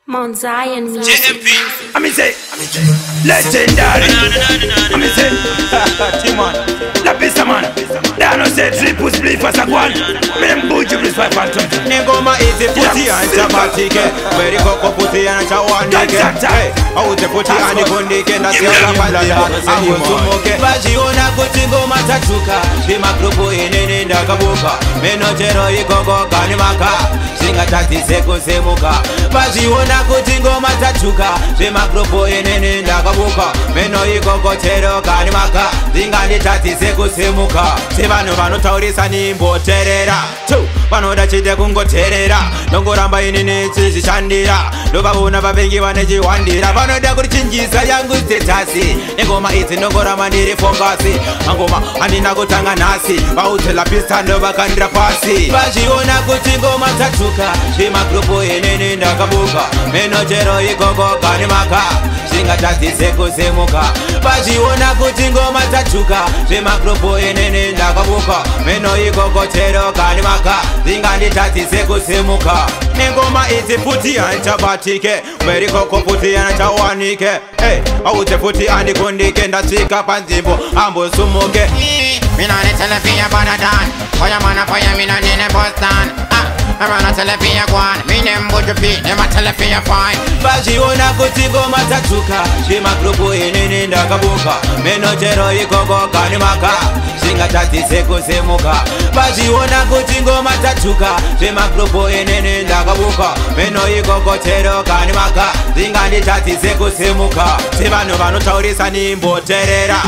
Mount Zion music. I mean say, legendary. I mean say, Timon, la pista man. Dano say triple split for Sagwan. Me them buju please 5 and 20. Ngoma izi puti anchabatike, beri koko puti anchawanike. Hey, aute puti anikundike na siya pandaya. Ango sumoke. Bajiona kuti ngoma tachuka, shima grupu inene ndakabuka. Meno jero ikoko kanimaka, singa tati seko semuka. Bajiona kuti ngoma tachuka, shima grupu inene ndakabuka. Meno ikoko jero kanimaka, singa tati seko semuka. Sebano vano taurisa nimbo terera. Vanoda chite kungoterera, nongoramba inini chizishandira. Ndokavona vavengi vanechiwandira, vanoda kurichinjisa yangu statasi. Ngoma idzi nongoramba ndiri fongasi, ngoma handina kutanga nhasi. Vautela pista ndovakandira pasi. Vazviona kuti ngoma tachuka, zvimagrupu inini ndakabuka. Meno chero ikoko kanimaka, zvingatadzise kusemuka. Vazviona kuti ngoma tachuka, zvimagrupu inini ndakabuka. Meno ikoko chero kanimaka, zinganditadzise kusemuka. Ngoma idzi futi anchabatike, mberi koko futi anchawanike. Hey, aute futi andikundike, ndasvika panzvimbo ambosumuke. Mina netelefia banadan, oya mana poya mina nene Boston. Arana telefia kwan, mine mbujupi, nema telefia fine. Vazviona kuti ngoma tachuka, zvimagrupu inini ndakabuka. Meno chero ikoko kanimaka, zvingatadzise kusemuka. Vazviona kuti ngoma tachuka, zvimagrupu inini ndakabuka. Meno ikoko chero kanimaka, zvinganditadzise kusemuka. Sevanhu vanotaurisa nimboterera,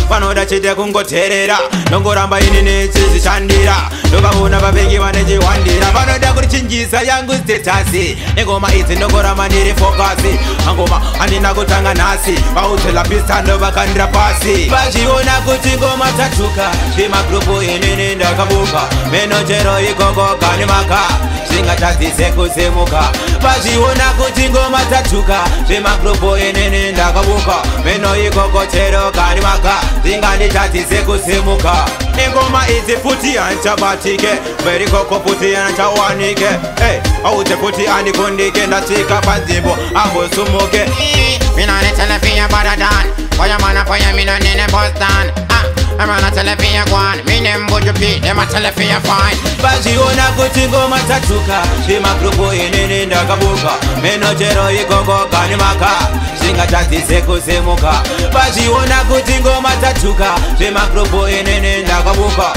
vanoda chete kungoterera. Nongoramba inini chizishandira, ndokavona vavengi vanechiwandira. Vanoda kurichinjisa yangu statasi. Ngoma idzi nongoramba ndiri fokasi, ngoma handina kutanga nhasi. Vautela pista ndovakandira pasi. Vazviona kuti ngoma tachuka, zvimagrupu inini ndakabuka. Meno chero ikoko kanimaka, zvingatadzise kusemuka. Vazviona kuti ngoma tachuka, zvimagrupu inini ndakabuka. Meno ikoko chero kanimaka, zinganditadzise kusemuka. Ngoma idzi futi anchabatike, mberi koko futi anchawanike. Hey, aute futi andikundike, ndasvika panzvimbo ambosumuke. Mina netelefia banadan, oya mana poya mina nene Boston. Arana telefia kwan, mine mbujupi, nema telefia fine. Vazviona kuti ngoma tachuka, zvimagrupu inini ndakabuka. Meno chero ikoko kanimaka, zvingatadzise kusemuka. Vazviona kuti ngoma tachuka, zvimagrupu inini ndakabuka.